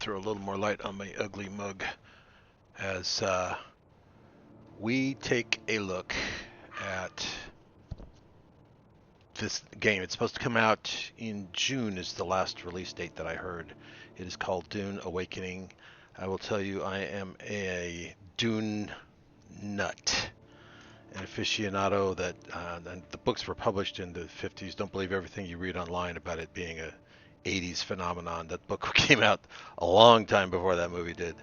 throw a little more light on my ugly mug as we take a look at this game. It's supposed to come out in June is the last release date that I heard. It is called Dune Awakening. I will tell you, I am a Dune nut, an aficionado that the books were published in the 50s. Don't believe everything you read online about it being a 80s phenomenon. That book came out a long time before that movie did.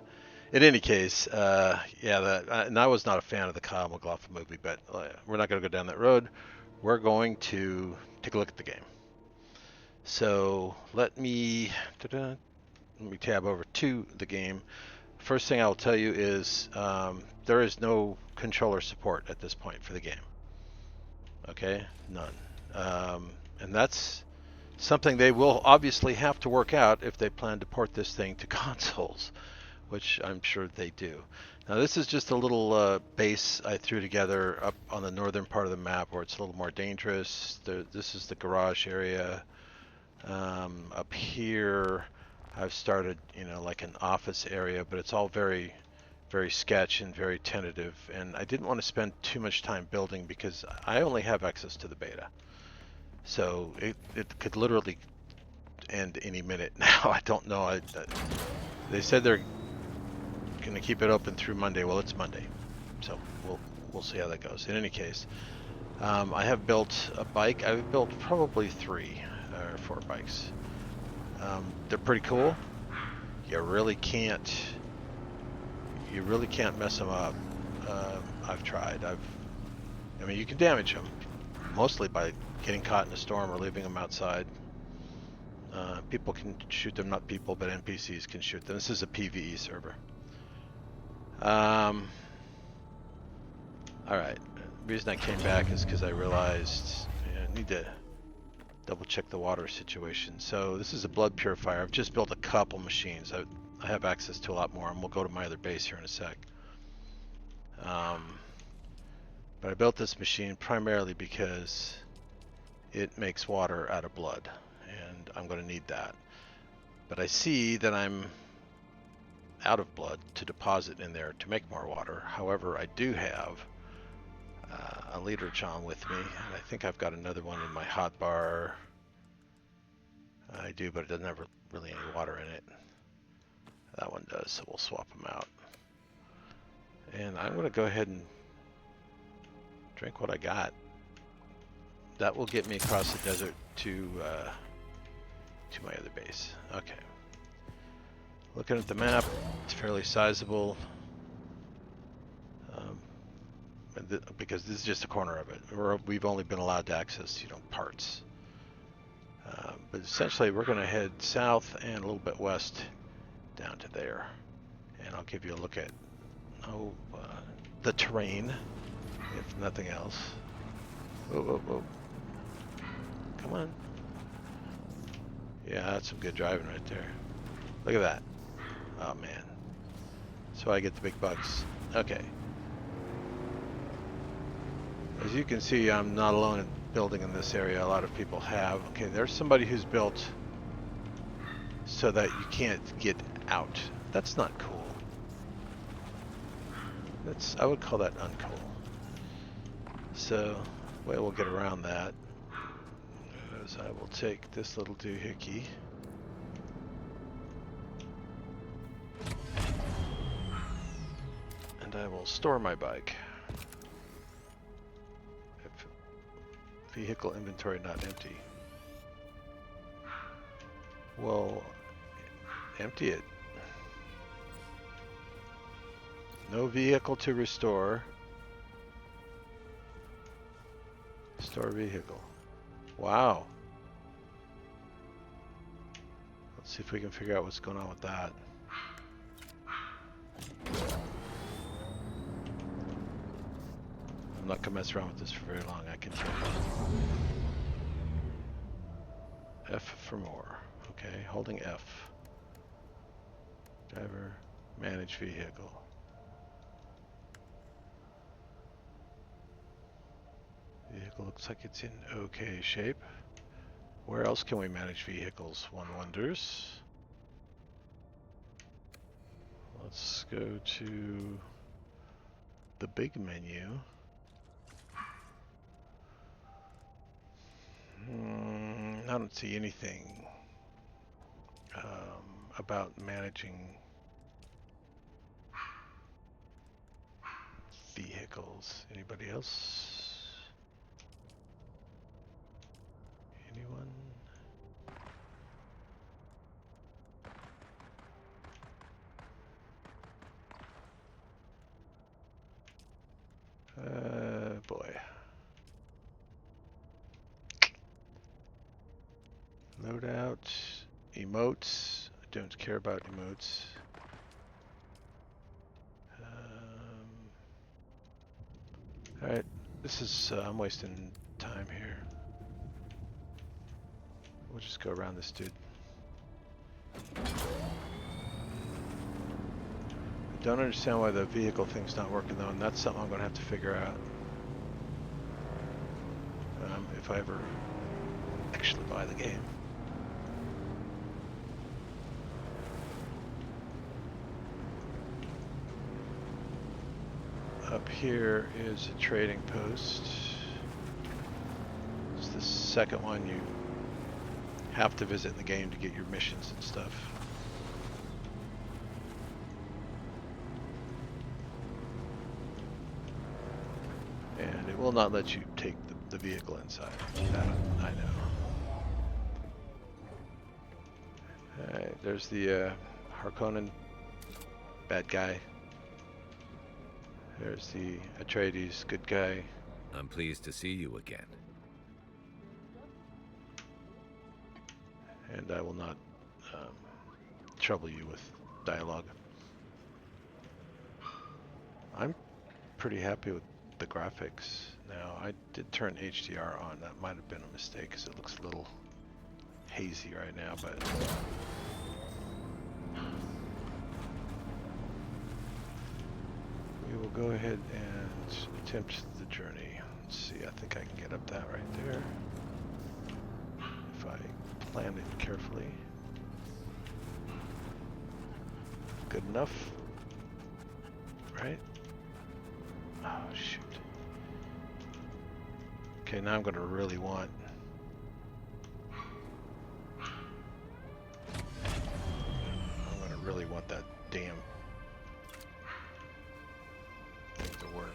In any case, and I was not a fan of the Kyle MacLachlan movie, but we're not going to go down that road. We're going to take a look at the game. So let me tab over to the game. First thing I'll tell you is there is no controller support at this point for the game. Okay, none. And that's something they will obviously have to work out if they plan to port this thing to consoles, which I'm sure they do. Now this is just a little base I threw together up on the northern part of the map where it's a little more dangerous. This is the garage area. Up here I've started, like an office area, but it's all very, very sketch and very tentative. And I didn't want to spend too much time building because I only have access to the beta. So it could literally end any minute now. I don't know. They said they're going to keep it open through Monday. Well, it's Monday, so we'll see how that goes. In any case, I have built a bike. I've built probably 3 or 4 bikes. They're pretty cool. You really can't mess them up. I've tried. I mean, you can damage them mostly by getting caught in a storm or leaving them outside. People can shoot them, not people, but NPCs can shoot them. This is a PvE server. All right. The reason I came back is because I realized I need to double check the water situation. So this is a blood purifier. I've just built a couple machines. I have access to a lot more, and we'll go to my other base here in a sec. But I built this machine primarily because it makes water out of blood, and I'm going to need that. But I see that I'm out of blood to deposit in there to make more water. However, I do have a liter John with me, and I think I've got another one in my hot bar. I do, but it doesn't have really any water in it. That one does, so we'll swap them out. And I'm going to go ahead and drink what I got. That will get me across the desert to my other base. Okay. Looking at the map, it's fairly sizable. Because this is just a corner of it. We've only been allowed to access, parts. But essentially, we're going to head south and a little bit west down to there. And I'll give you a look at the terrain, if nothing else. Whoa, whoa, whoa. Come on. Yeah, that's some good driving right there. Look at that. Oh, man. So I get the big bucks. Okay. As you can see, I'm not alone in building in this area. A lot of people have. Okay, there's somebody who's built so that you can't get out. That's not cool. I would call that uncool. So, the way we'll get around that is I will take this little doohickey. And I will store my bike. Vehicle inventory not empty. Well, empty it. No vehicle to restore. Store vehicle. Wow. Let's see if we can figure out what's going on with that. I'm not going to mess around with this for very long, I can tell you. F for more. Okay, holding F. Driver, manage vehicle. Vehicle looks like it's in okay shape. Where else can we manage vehicles, one wonders? Let's go to the big menu. I don't see anything about managing vehicles. Anybody else? Anyone? Boy. Loadout, emotes. I don't care about emotes. Alright, this is, I'm wasting time here. We'll just go around this dude. I don't understand why the vehicle thing's not working though, and that's something I'm gonna have to figure out. If I ever actually buy the game. Up here is a trading post. It's the second one you have to visit in the game to get your missions and stuff. And it will not let you take the vehicle inside. That I know. Alright, there's the Harkonnen bad guy. There's the Atreides good guy. I'm pleased to see you again. And I will not trouble you with dialogue. I'm pretty happy with the graphics now. I did turn HDR on. That might have been a mistake because it looks a little hazy right now, but we will go ahead and attempt the journey. Let's see, I think I can get up that right there if I plan it carefully. Good enough, right? Oh shoot. Okay, now I'm gonna really want that damn thing to work.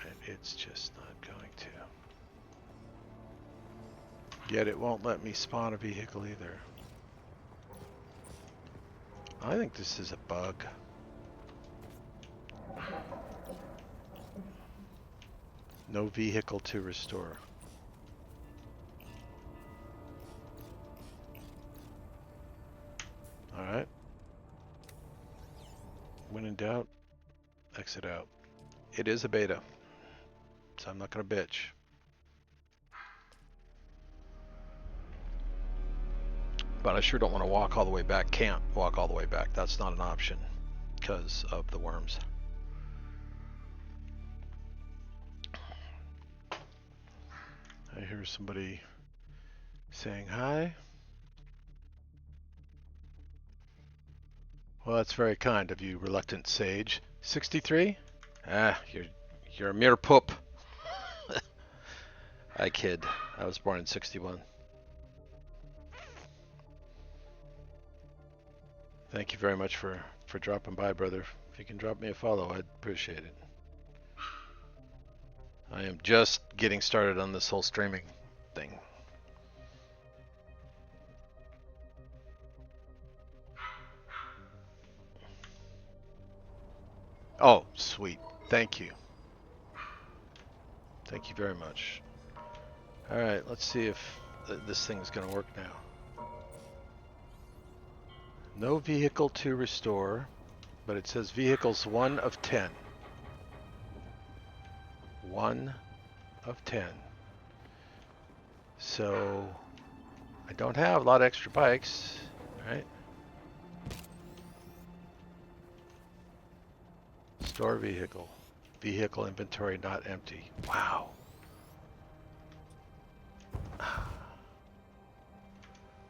And it's just not going to. Yet it won't let me spawn a vehicle either. I think this is a bug. No vehicle to restore. Alright. When in doubt, exit out. It is a beta, so I'm not gonna bitch. But I sure don't want to walk all the way back. Can't walk all the way back. That's not an option because of the worms. I hear somebody saying hi. Well, that's very kind of you, reluctant sage. 63? Ah, you're a mere poop. I kid. I was born in 61. Thank you very much for dropping by, brother. If you can drop me a follow, I'd appreciate it. I am just getting started on this whole streaming thing. Oh, sweet. Thank you. Thank you very much. Alright, let's see if this thing's going to work now. No vehicle to restore, but it says vehicles 1 of 10. 1 of 10. So, I don't have a lot of extra bikes, right? Store vehicle. Vehicle inventory not empty. Wow.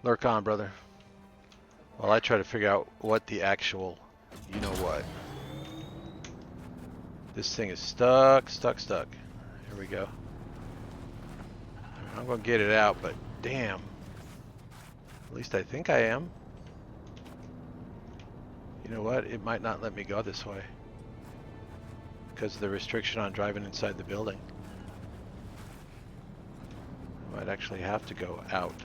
Lurk on, brother. While I try to figure out what the actual, you know what. This thing is stuck. Here we go. I'm gonna get it out, but damn. At least I think I am. You know what? It might not let me go this way because of the restriction on driving inside the building. I might actually have to go out.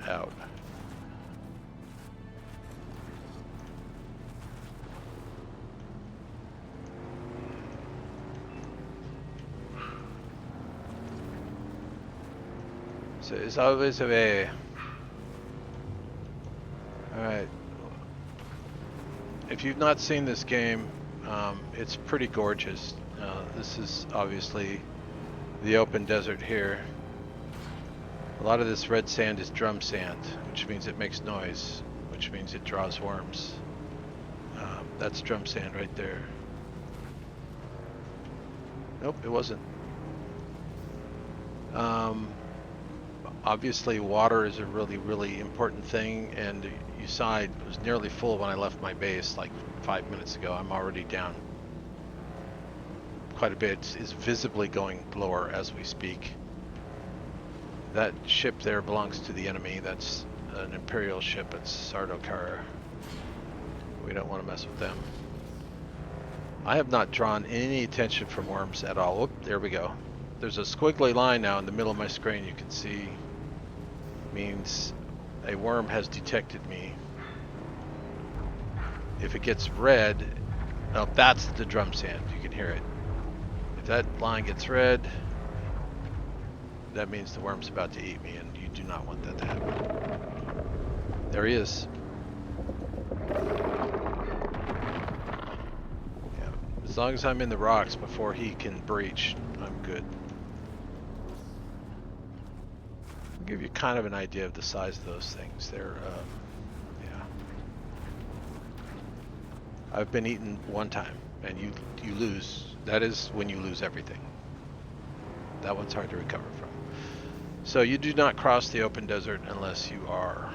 So it's always a way. Alright. If you've not seen this game, it's pretty gorgeous. This is obviously the open desert here. A lot of this red sand is drum sand, which means it makes noise, which means it draws worms. That's drum sand right there. Nope, it wasn't. Obviously water is a really important thing, and you saw it was nearly full when I left my base like 5 minutes ago. I'm already down quite a bit. It's visibly going lower as we speak. That ship there belongs to the enemy. That's an Imperial ship. It's Sardaukar. We don't want to mess with them. I have not drawn any attention from worms at all. Whoop, there we go. There's a squiggly line now in the middle of my screen you can see. Means a worm has detected me. If it gets red, oh, that's the drum sand. You can hear it. If that line gets red, that means the worm's about to eat me, and you do not want that to happen. There he is. Yeah. As long as I'm in the rocks before he can breach, I'm good. I'll give you kind of an idea of the size of those things. They're, yeah. I've been eaten one time, and you lose. That is when you lose everything. That one's hard to recover from. So you do not cross the open desert unless you are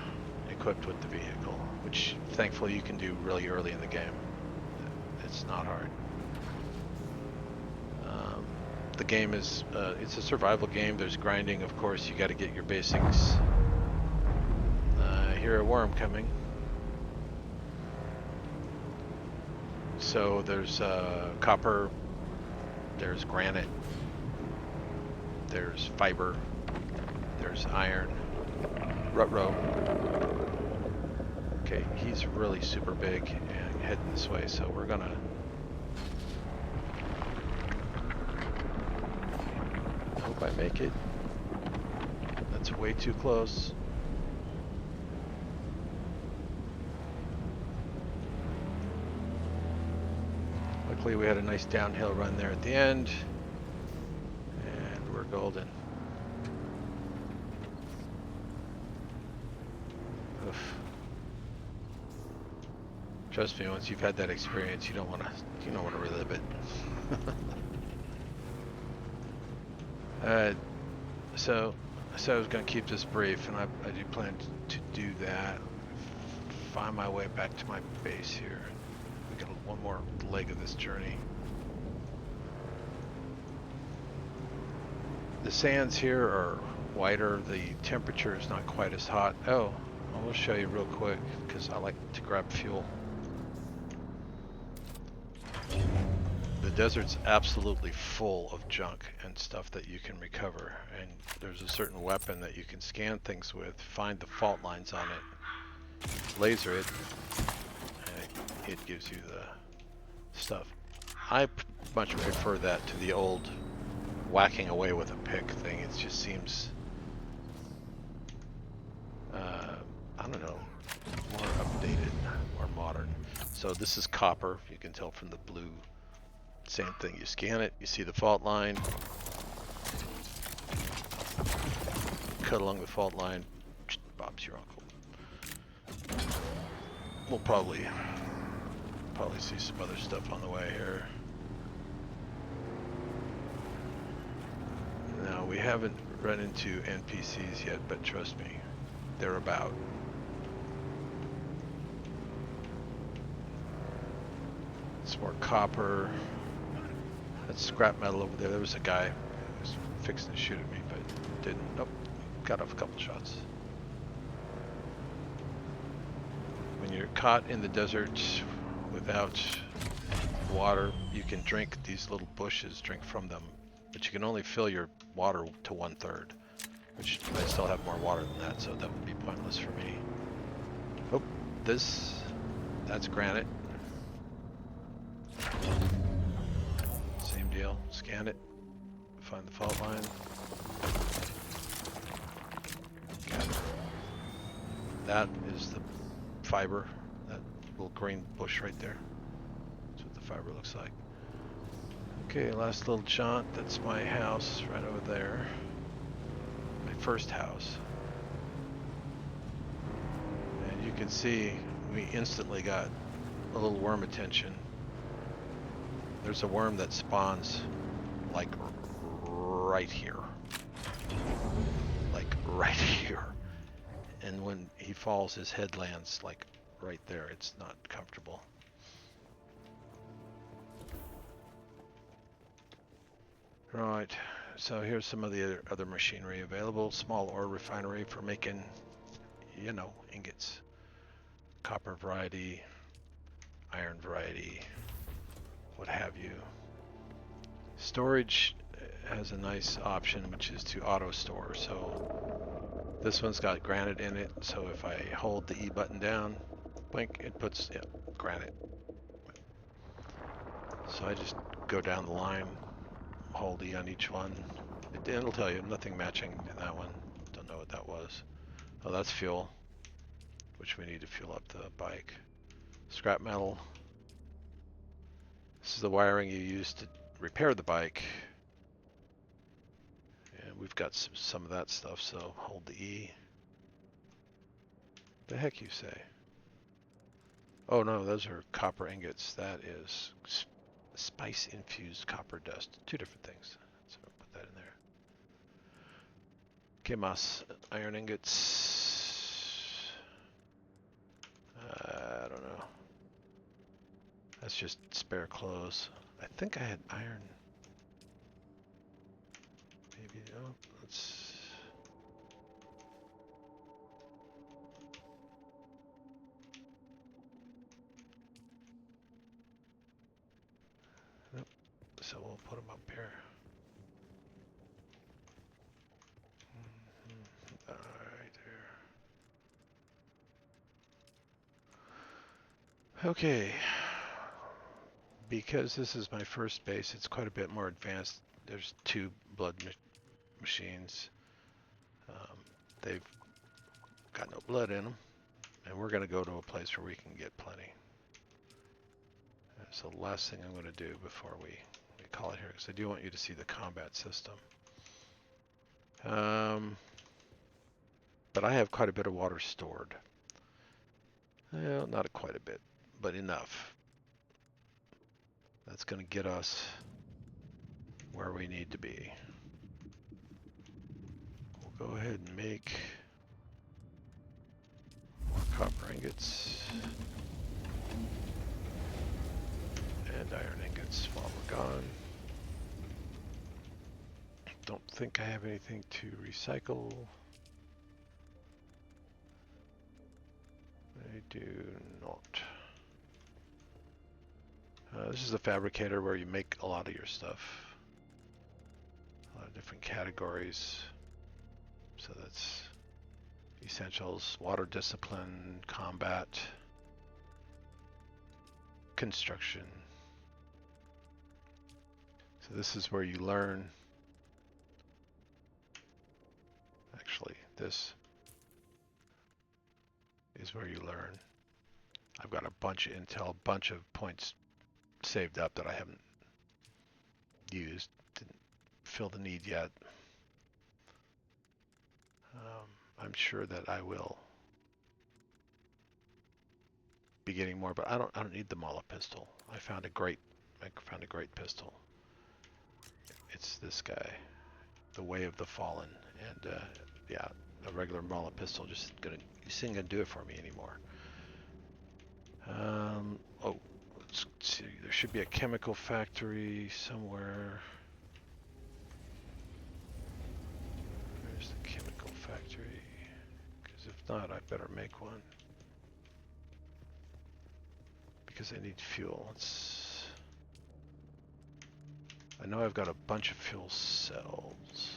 equipped with the vehicle, which thankfully you can do really early in the game. It's not hard. The game is, it's a survival game. There's grinding, of course. You got to get your basics. I hear a worm coming. So there's copper, there's granite, there's fiber, there's iron, rut-row. Okay, he's really super big and heading this way, so we're gonna hope I make it. That's way too close. Luckily we had a nice downhill run there at the end, and we're golden. Oof. Trust me, once you've had that experience, you don't want to relive it. So I said I was going to keep this brief, and I do plan to do that. Find my way back to my base here. We got one more leg of this journey. The sands here are whiter. The temperature is not quite as hot. Oh, I will show you real quick because I like to grab fuel. The desert's absolutely full of junk and stuff that you can recover, and there's a certain weapon that you can scan things with, find the fault lines on it, laser it, and it gives you the stuff. I much prefer that to the old whacking away with a pick thing. It just seems, I don't know, more updated, more modern. So this is copper, you can tell from the blue. Same thing, you scan it, you see the fault line, cut along the fault line, Bob's your uncle. We'll probably see some other stuff on the way here. Now, we haven't run into NPCs yet, but trust me, they're about. Some more copper. That's scrap metal over there. There was a guy who was fixing to shoot at me, but didn't. Nope. Got off a couple shots. When you're caught in the desert without water, you can drink these little bushes, drink from them, but you can only fill your water to 1/3, which I still have more water than that, so that would be pointless for me. Oh, that's granite. Same deal, scan it, find the fault line. Got it. That is the fiber, that little green bush right there. That's what the fiber looks like. Okay, last little jaunt. That's my house right over there. My first house. And you can see we instantly got a little worm attention. There's a worm that spawns like right here. Like right here. And when he falls, his head lands like right there. It's not comfortable. Right, so here's some of the other machinery available. Small ore refinery for making, you know, ingots. Copper variety, iron variety, what have you. Storage has a nice option, which is to auto store. So this one's got granite in it, so if I hold the E button down, blink, it puts granite. So I just go down the line, hold E on each one. It'll tell you nothing matching in that one. Don't know what that was. Oh, that's fuel, which we need to fuel up the bike. Scrap metal. This is the wiring you use to repair the bike. And we've got some of that stuff, so hold the E. The heck you say? Oh no, those are copper ingots. That is spice infused copper dust. Two different things. So I'll put that in there. ¿Qué más? Iron ingots. I don't know. That's just spare clothes. I think I had iron. Maybe, oh, let's... Nope. So we'll put them up here. Right there. Okay. Because this is my first base, it's quite a bit more advanced. There's two blood machines. They've got no blood in them, and we're going to go to a place where we can get plenty. So the last thing I'm going to do before we call it here, because I do want you to see the combat system. But I have quite a bit of water stored. Well, not quite a bit, but enough. That's going to get us where we need to be. We'll go ahead and make more copper ingots and iron ingots while we're gone. Don't think I have anything to recycle. I do not. This is a fabricator where you make a lot of your stuff. A lot of different categories. So that's essentials, water discipline, combat, construction. So this is where you learn. Actually, this is where you learn. I've got a bunch of intel, a bunch of points saved up that I haven't used. Didn't fill the need yet. I'm sure that I will be getting more, but I don't need the Mala pistol. I found a great pistol. It's this guy, the Way of the Fallen, and yeah, a regular Mala pistol just isn't gonna do it for me anymore. Oh, Let's see, there should be a chemical factory somewhere. Where's the chemical factory? Because if not, I better make one. Because I need fuel. I know I've got a bunch of fuel cells.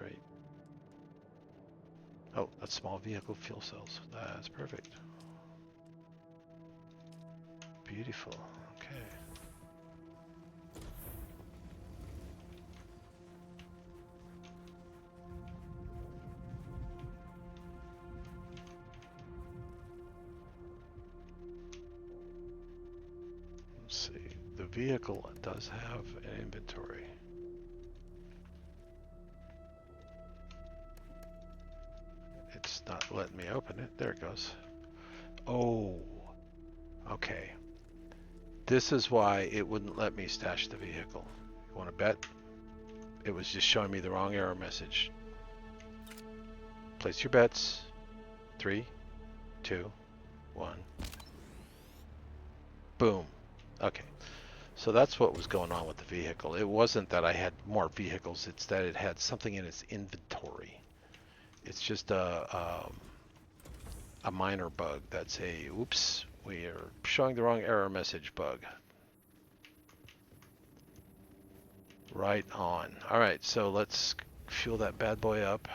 Right. Oh, that's small vehicle fuel cells. That's perfect. Beautiful. Okay. Let's see. The vehicle does have an inventory. It's not letting me open it. There it goes. Oh. Okay. This is why it wouldn't let me stash the vehicle. You want to bet? It was just showing me the wrong error message. Place your bets. 3, 2, 1. Boom. Okay. So that's what was going on with the vehicle. It wasn't that I had more vehicles, it's that it had something in its inventory. It's just a minor bug. That's a, oops, we are showing the wrong error message bug. Right on. All right, so let's fuel that bad boy up.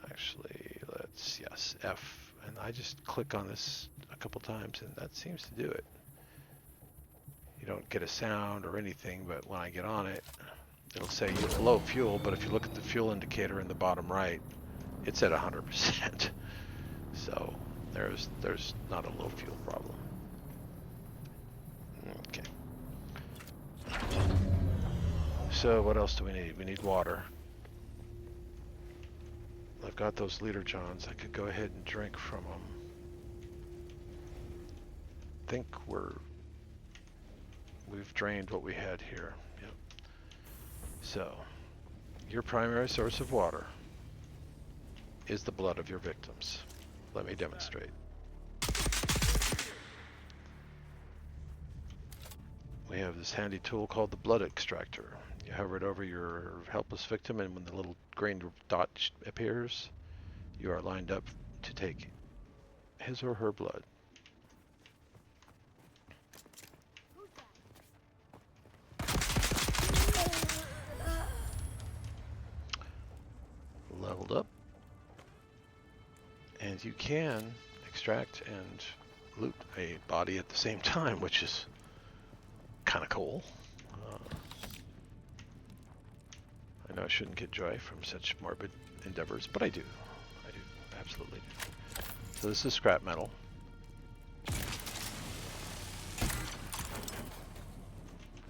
Actually, let's, yes, F. And I just click on this a couple times and that seems to do it. You don't get a sound or anything, but when I get on it, it'll say you have low fuel, but if you look at the fuel indicator in the bottom right, it's at 100%. So there's not a low fuel problem. Okay. So what else do we need? We need water. I've got those liter johns. I could go ahead and drink from them. I think we've drained what we had here. Yep. So your primary source of water is the blood of your victims. Let me demonstrate. We have this handy tool called the blood extractor. You hover it over your helpless victim, and when the little green dot appears, you are lined up to take his or her blood. Leveled up. And you can extract and loot a body at the same time, which is kind of cool. I know I shouldn't get joy from such morbid endeavors, but I do. I do. Absolutely do. So this is scrap metal.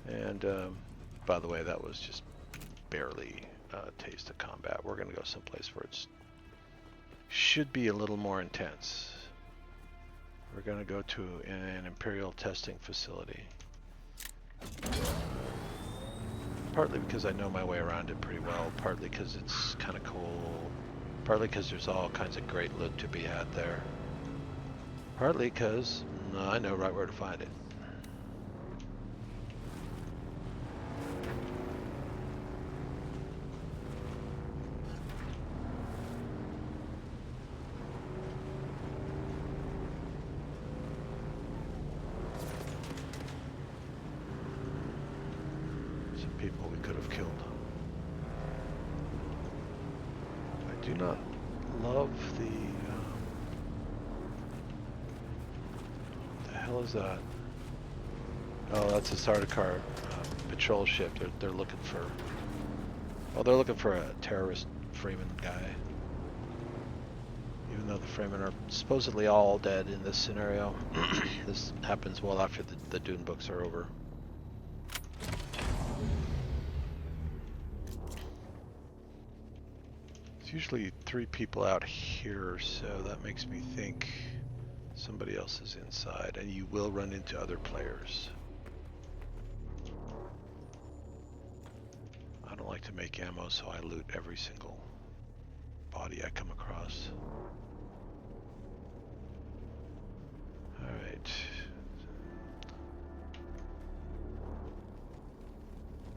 And by the way, that was just barely a taste of combat. We're going to go someplace where it's should be a little more intense. We're going to go to an Imperial testing facility. Partly because I know my way around it pretty well, partly because it's kind of cool, partly because there's all kinds of great loot to be had there, partly because I know right where to find it. People we could have killed. I do not love what the hell is that? Oh, that's a Sardaukar patrol ship. They're looking for. Well, they're looking for a terrorist Freeman guy. Even though the Freemen are supposedly all dead in this scenario, this happens well after the Dune books are over. There's usually 3 people out here, so that makes me think somebody else is inside, and you will run into other players. I don't like to make ammo, so I loot every single body I come across. Alright.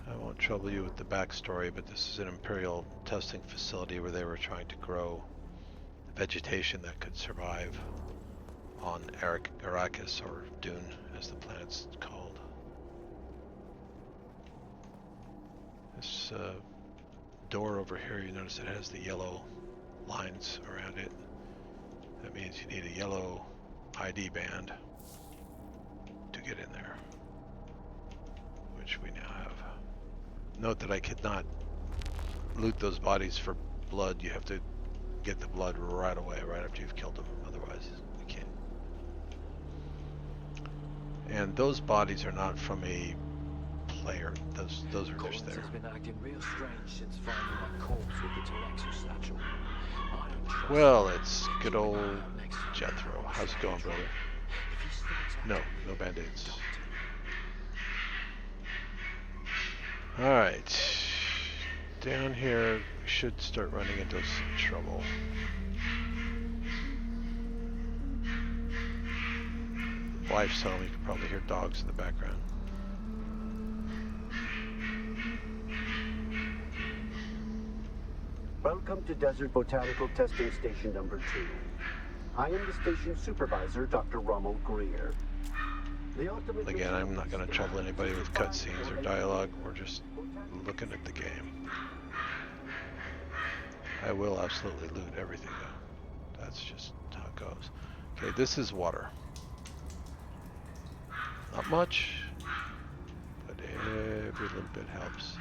I won't trouble you with the backstory, but this is an Imperial testing facility where they were trying to grow vegetation that could survive on Arrakis, or Dune, as the planet's called. This door over here, you notice it has the yellow lines around it. That means you need a yellow ID band to get in there, which we now have. Note that I could not loot those bodies for blood. You have to get the blood right away, right after you've killed them. Otherwise, you can't. And those bodies are not from a player. Those are just there. Has been acting real strange since finding that corpse with the Terexu satchel. I don't trust Well, him. it's good old Jethro. How's it going, brother? If he starts No, acting no weird, band-aids. doctor. Alright. Down here, we should start running into some trouble. Wife's home, you can probably hear dogs in the background. Welcome to Desert Botanical Testing Station number 2. I am the station supervisor, Dr. Rommel Greer. The ultimate Again, mission I'm not going to is trouble to anybody with find cutscenes or dialogue. We're just looking at the game. I will absolutely loot everything, though. That's just how it goes. Okay, this is water. Not much, but every little bit helps.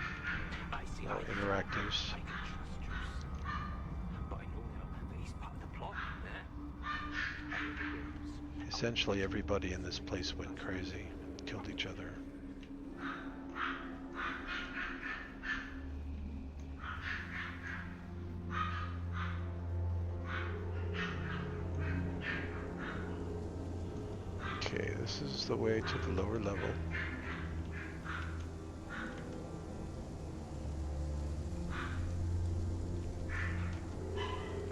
I see. No interactives. I can trust you. But I know now that he's part of the plot. Essentially, everybody in this place went crazy, killed each other. Okay, this is the way to the lower level.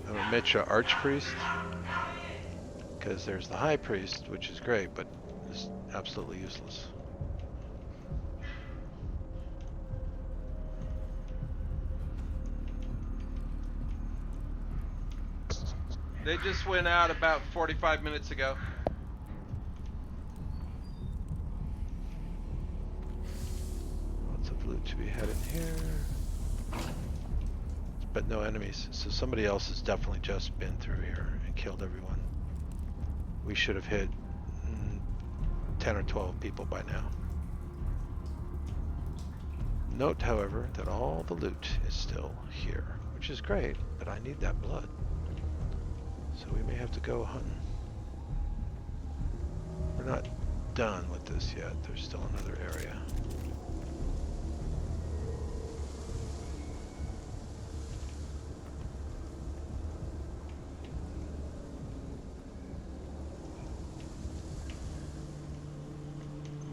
I'm a Mitra Archpriest, because there's the High Priest, which is great, but is absolutely useless. They just went out about 45 minutes ago. Lots of loot to be had in here. But no enemies, so somebody else has definitely just been through here and killed everyone. We should have hit 10 or 12 people by now. Note, however, that all the loot is still here, which is great, but I need that blood. So we may have to go hunting. We're not done with this yet. There's still another area.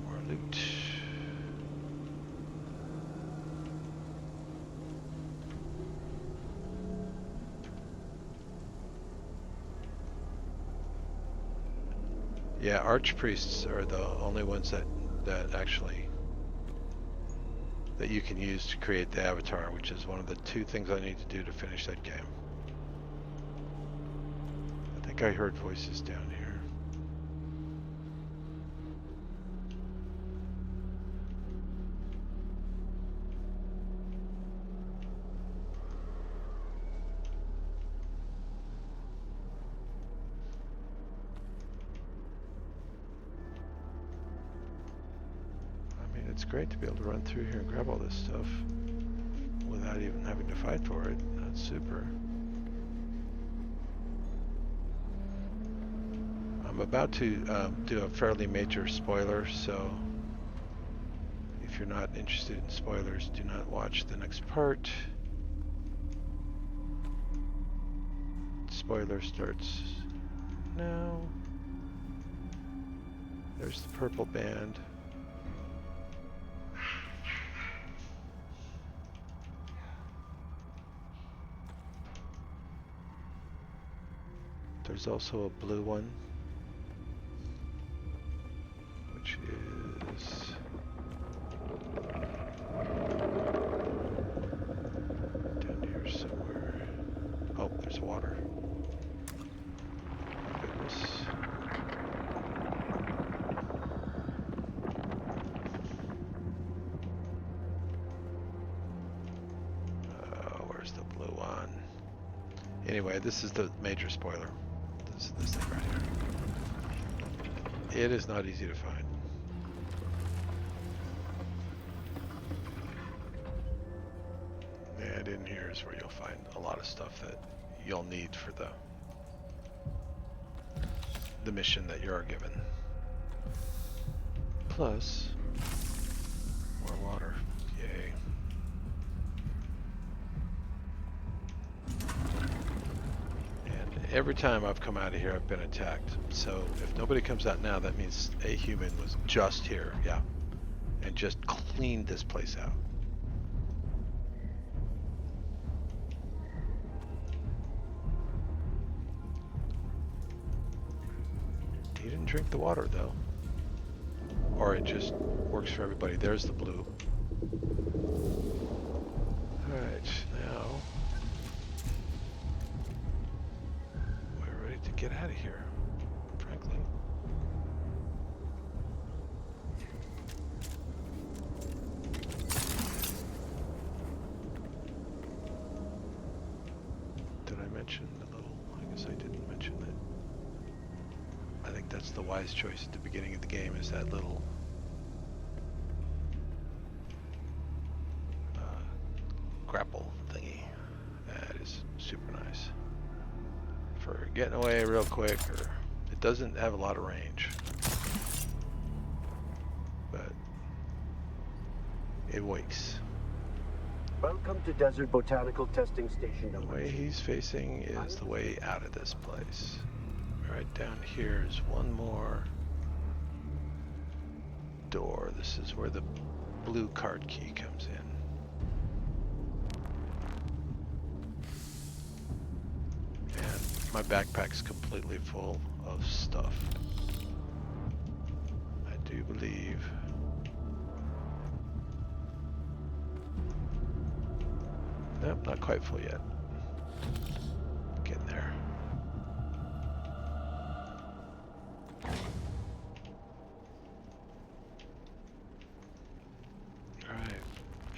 More loot. Yeah, archpriests are the only ones that actually that you can use to create the avatar, which is one of the 2 things I need to do to finish that game. I think I heard voices down here. It's great to be able to run through here and grab all this stuff without even having to fight for it. That's super. I'm about to do a fairly major spoiler, so if you're not interested in spoilers, do not watch the next part. Spoiler starts now. There's the purple band. There's also a blue one, which is down here somewhere. Oh, there's water. Goodness. Where's the blue one? Anyway, this is the major spoiler. This thing right here. It is not easy to find. And in here is where you'll find a lot of stuff that you'll need for the mission that you're given. Plus, more water. Yay. And every time I've come out of here, I've been attacked. So if nobody comes out now, that means a human was just here, yeah, and just cleaned this place out. He didn't drink the water though. Or it just works for everybody. There's the blue. Alright, now we're ready to get out of here, frankly. Did I mention the little, I guess I didn't mention that. I think that's the wise choice at the beginning of the game, is that little grapple thingy. That is super nice for getting away real quick, or it doesn't have a lot of range, but it works. Welcome to Desert Botanical Testing Station The number way 2. he's facing is the way out of this place. Right down here is one more door. This is where the blue card key comes in. And my backpack's completely full of stuff. I do believe. Nope, not quite full yet. Getting there.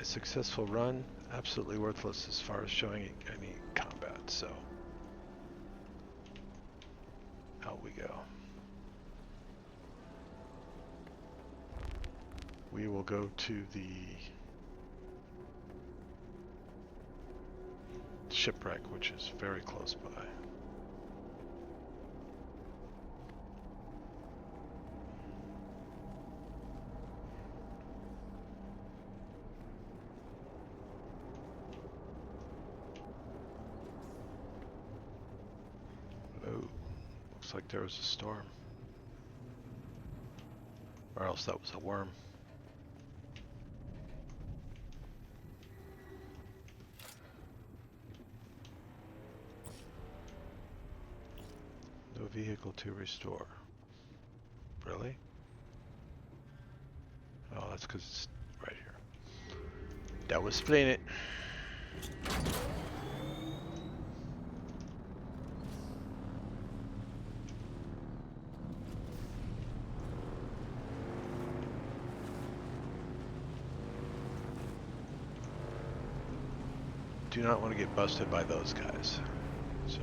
Successful run, absolutely worthless as far as showing any combat, so out we go. We will go to the shipwreck, which is very close by. Looks like there was a storm. Or else that was a worm. No vehicle to restore. Really? Oh, that's because it's right here. That was explain it. Do not want to get busted by those guys, so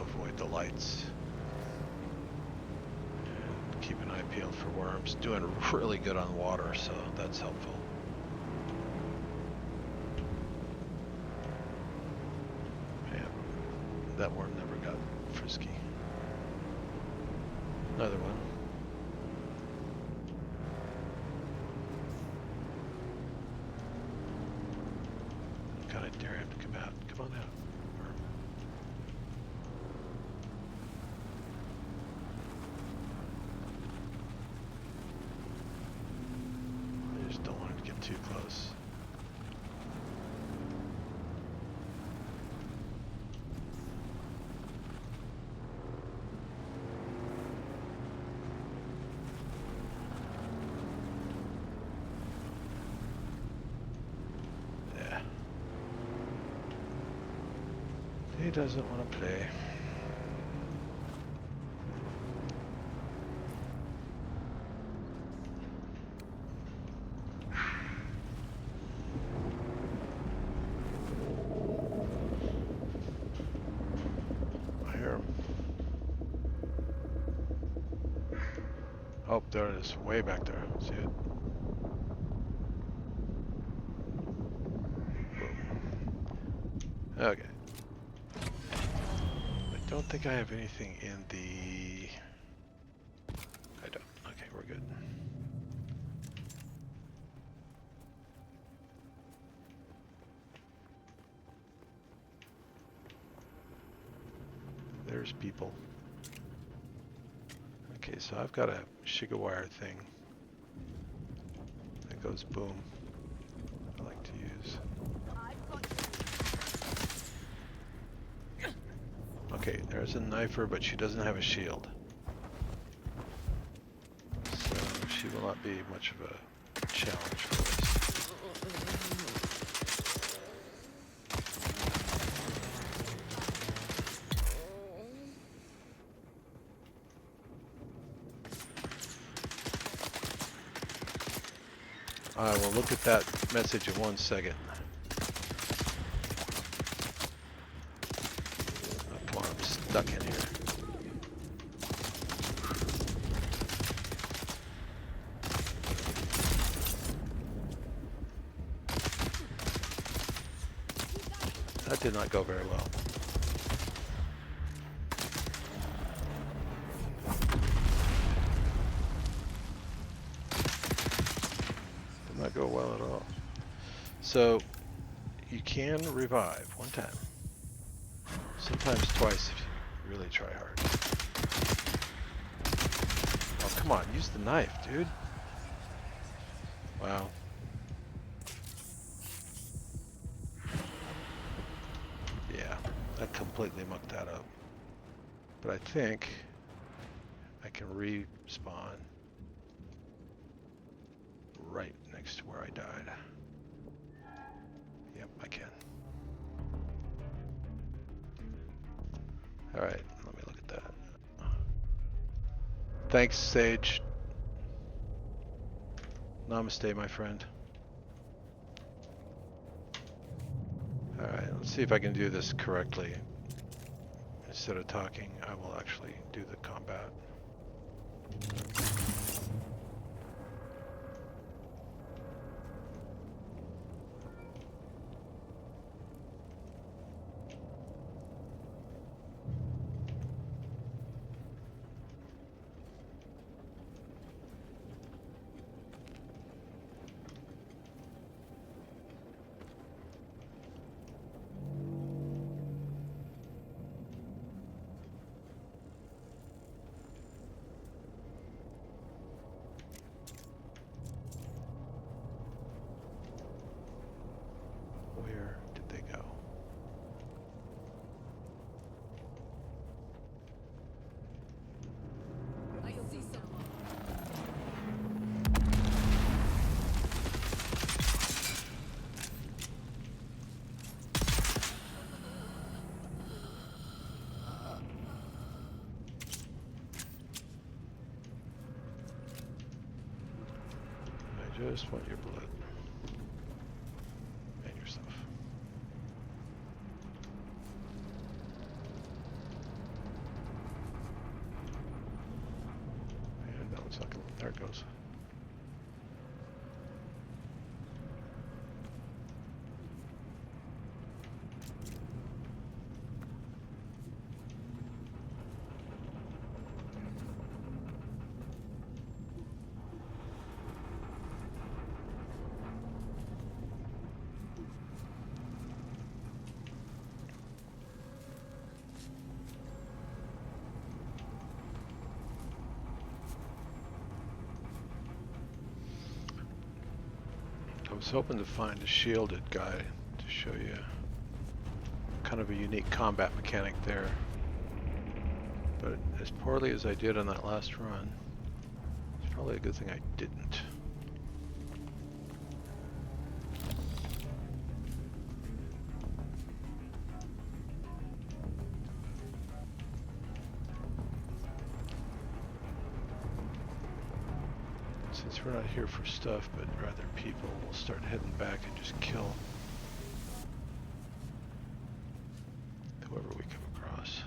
avoid the lights and keep an eye peeled for worms. Doing really good on water, so that's helpful. Man, that worm never got frisky. Another one. Gotta dare him to come out. Come on out. Worm. I just don't want him to get too close. He doesn't want to play. I hear him. Oh, there it is. Way back there. See it? Boom. Okay. I don't think I have anything in the... I don't. Okay, we're good. There's people. Okay, so I've got a Shigawire thing that goes boom. I like to use. Okay, there's a knifer, but she doesn't have a shield. So she will not be much of a challenge for us. I will look at that message in 1 second. Oh, come on, I'm stuck in here. That did not go very well. Did not go well at all. So you can revive 1 time. Sometimes twice if you really try hard. Oh, come on, use the knife, dude. Wow. Yeah, that completely mucked that up. But I think I can respawn right next to where I died. Yep, I can. Alright, let me look at that. Thanks, Sage. Namaste, my friend. Alright, let's see if I can do this correctly. Instead of talking, I will actually do the combat. Where did they go? I see someone. I just want your blood. And your stuff. And that looks like there it goes. I was hoping to find a shielded guy to show you kind of a unique combat mechanic there. But as poorly as I did on that last run, it's probably a good thing I didn't. Since we're not here for stuff, but rather people, we'll start heading back and just kill whoever we come across.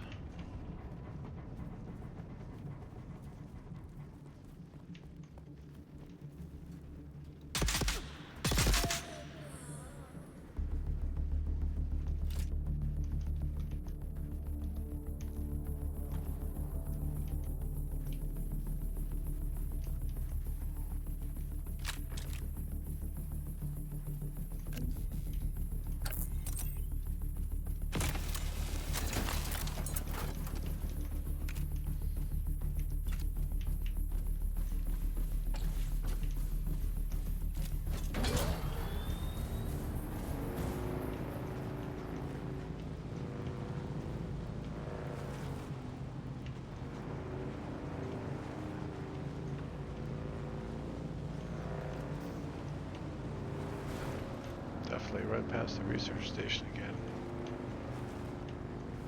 Definitely run past the research station again.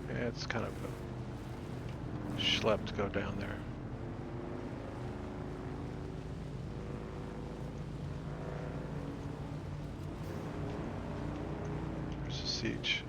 Yeah, it's kind of a schlep to go down there. There's a siege.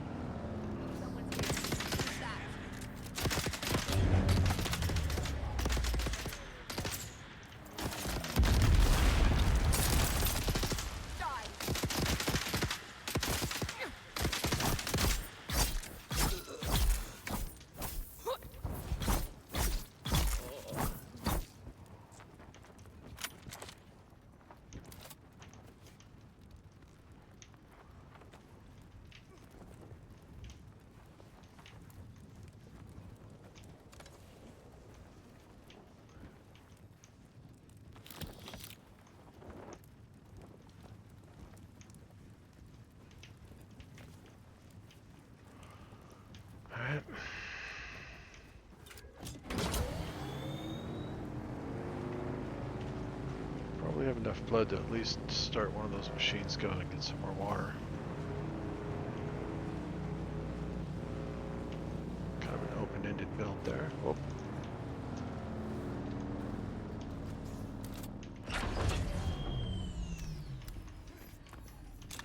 Alright. Probably have enough blood to at least start one of those machines going and get some more water. Kind of an open-ended build there. Oh.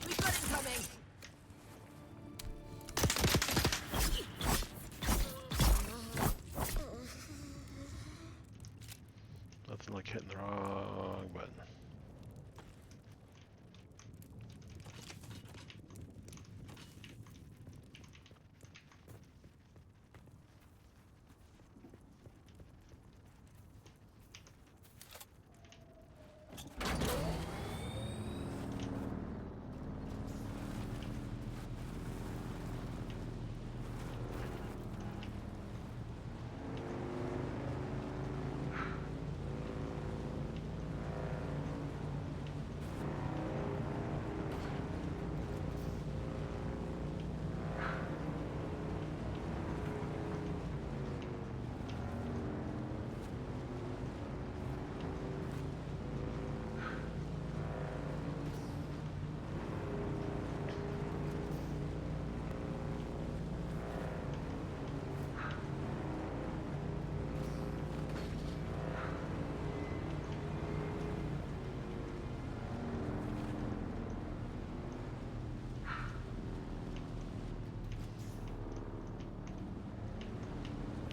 We've got it coming. Nothing like hitting the wrong button.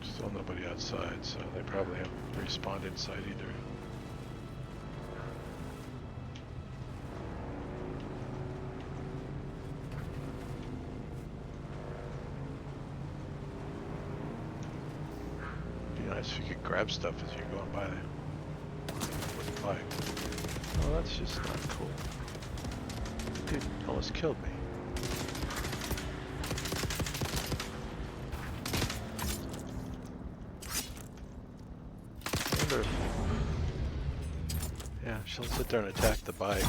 Still nobody outside, so they probably haven't respawned inside either. Be nice if you could grab stuff as you're going by there. Wouldn't buy. Oh, that's just not cool. Dude almost killed me. Yeah, she'll sit there and attack the bike.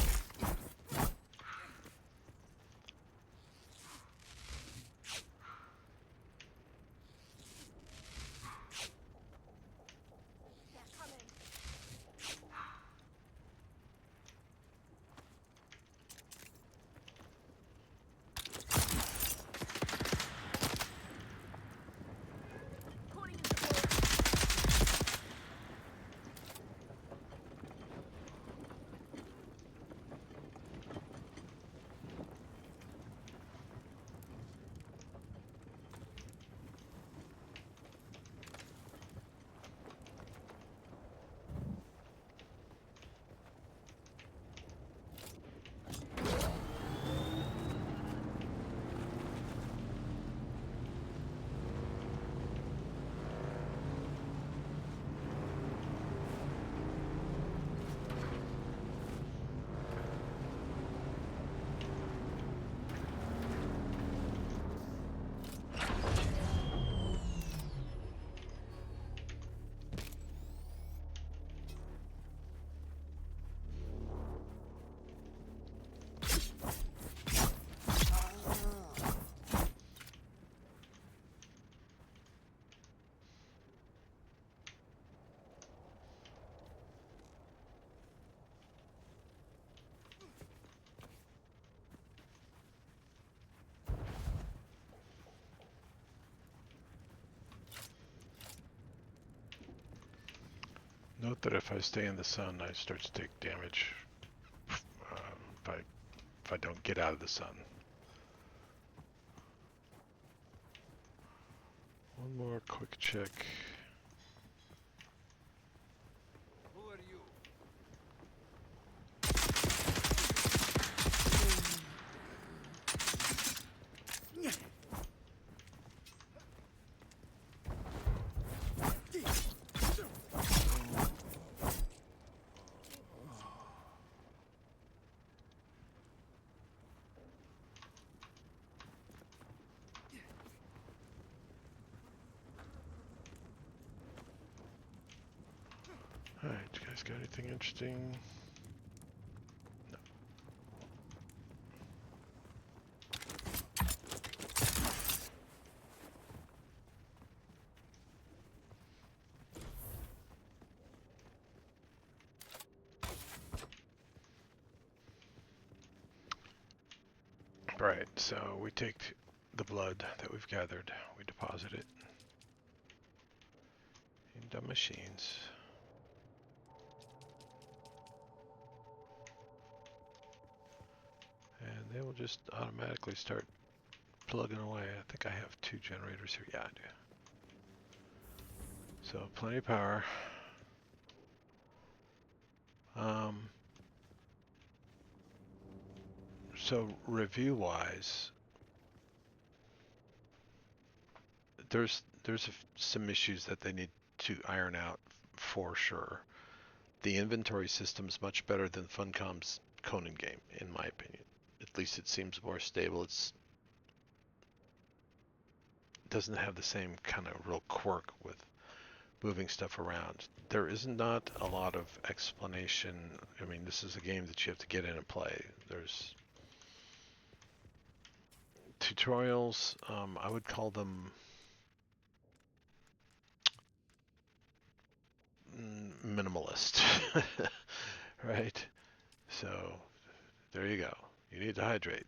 Note that if I stay in the sun, I start to take damage if I don't get out of the sun. One more quick check. Who are you? Alright, you guys got anything interesting? No. Right, so we take the blood that we've gathered, we deposit it into machines. And they will just automatically start plugging away. I think I have 2 generators here. Yeah, I do. So plenty of power. So review-wise, there's some issues that they need to iron out for sure. The inventory system's much better than Funcom's Conan game, in my opinion. At least it seems more stable. It doesn't have the same kind of real quirk with moving stuff around. There is not a lot of explanation. I mean, this is a game that you have to get in and play. There's tutorials. I would call them minimalist, right? So there you go. You need to hydrate.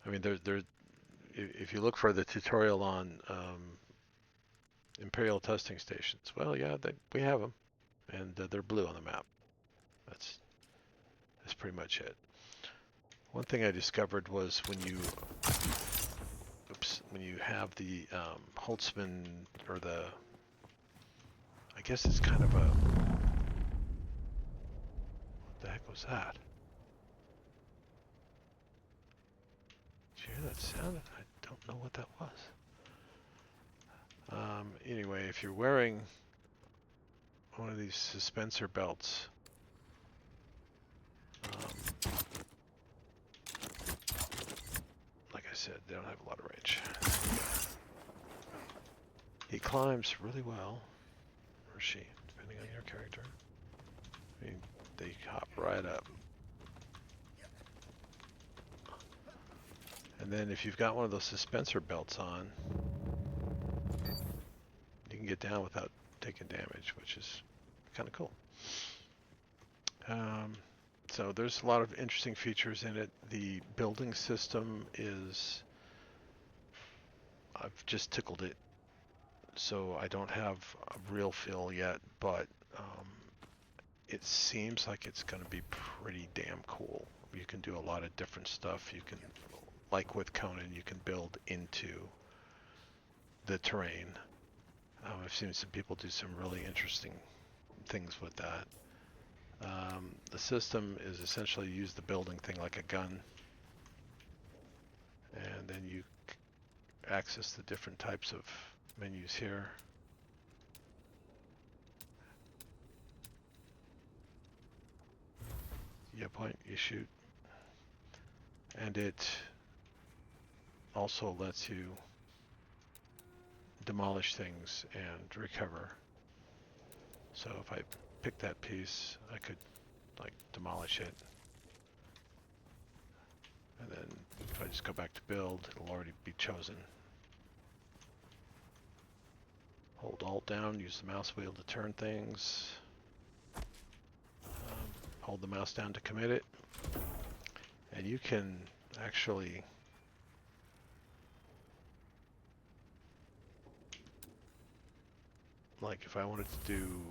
I mean, if you look for the tutorial on Imperial testing stations, well, yeah, we have them, and they're blue on the map. That's pretty much it. One thing I discovered was when you have the Holtzman, or I guess it's kind of a, what the heck was that? Did you hear that sound? I don't know what that was. Anyway, if you're wearing one of these suspensor belts, like I said, they don't have a lot of range. He climbs really well, or she, depending on your character. I mean, they hop right up. And then if you've got one of those suspensor belts on, you can get down without taking damage, which is kind of cool. So there's a lot of interesting features in it. The building system is, I've just tickled it, so I don't have a real feel yet, but it seems like it's going to be pretty damn cool. You can do a lot of different stuff. You can, like with Conan, you can build into the terrain. I've seen some people do some really interesting things with that. The system is essentially use the building thing like a gun, and then you access the different types of menus here. You point, you shoot, and it also lets you demolish things and recover. So if I pick that piece, I could like demolish it, and then if I just go back to build, it'll already be chosen. Hold Alt down, use the mouse wheel to turn things. Hold the mouse down to commit it, and you can actually like if I wanted to do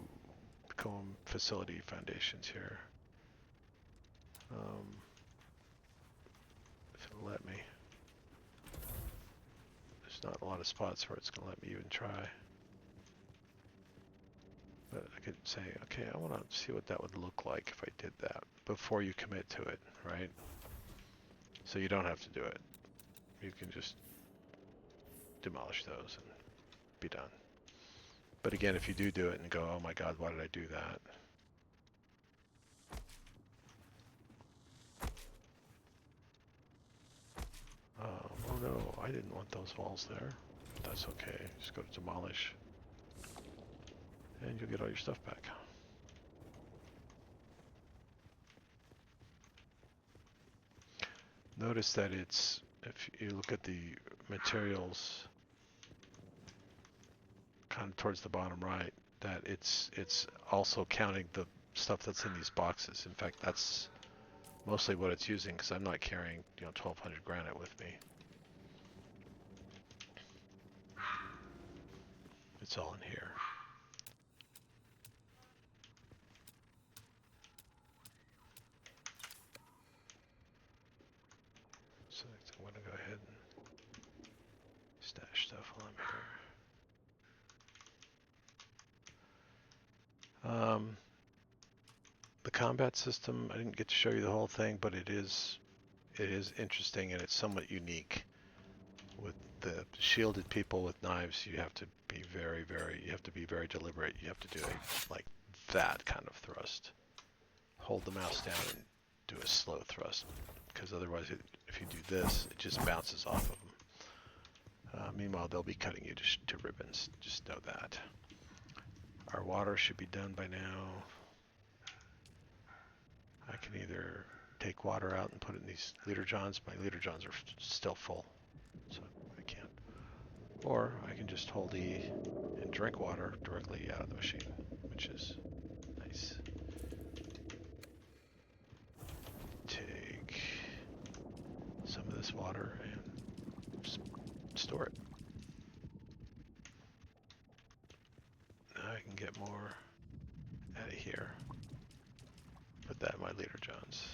Funcom facility foundations here. If it'll let me. There's not a lot of spots where it's going to let me even try. But I could say, okay, I want to see what that would look like if I did that before you commit to it, right? So you don't have to do it. You can just demolish those and be done. But again, if you do it and go, oh my God, why did I do that? Oh no, I didn't want those walls there. That's okay. Just go to demolish. And you'll get all your stuff back. Notice that it's, if you look at the materials kind of towards the bottom right, that it's also counting the stuff that's in these boxes. In fact, that's mostly what it's using because I'm not carrying, 1,200 granite with me. It's all in here. So I'm going to go ahead and stash stuff while I'm here. The combat system, I didn't get to show you the whole thing, but it is interesting and it's somewhat unique. With the shielded people with knives, you have to be very deliberate. You have to do like that kind of thrust. Hold the mouse down and do a slow thrust, because otherwise, if you do this, it just bounces off of them. Meanwhile, they'll be cutting you to ribbons. Just know that. Our water should be done by now. I can either take water out and put it in these liter johns. My liter johns are still full, so I can't. Or I can just hold E and drink water directly out of the machine, which is nice. Take some of this water and store it. Now I can get more out of here. Put that in my liter johns.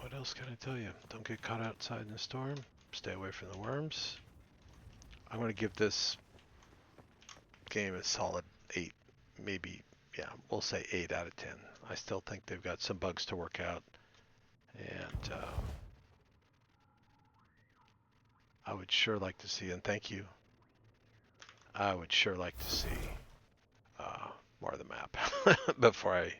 What else can I tell you? Don't get caught outside in the storm. Stay away from the worms. I'm going to give this game a solid 8. Maybe, yeah, we'll say 8 out of 10. I still think they've got some bugs to work out. And I would sure like to see, and thank you, I would sure like to see more of the map before I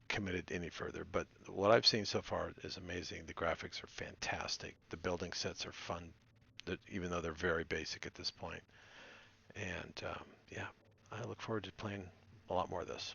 committed any further. But what I've seen so far is amazing. The graphics are fantastic. The building sets are fun, even though they're very basic at this point. And yeah, I look forward to playing a lot more of this.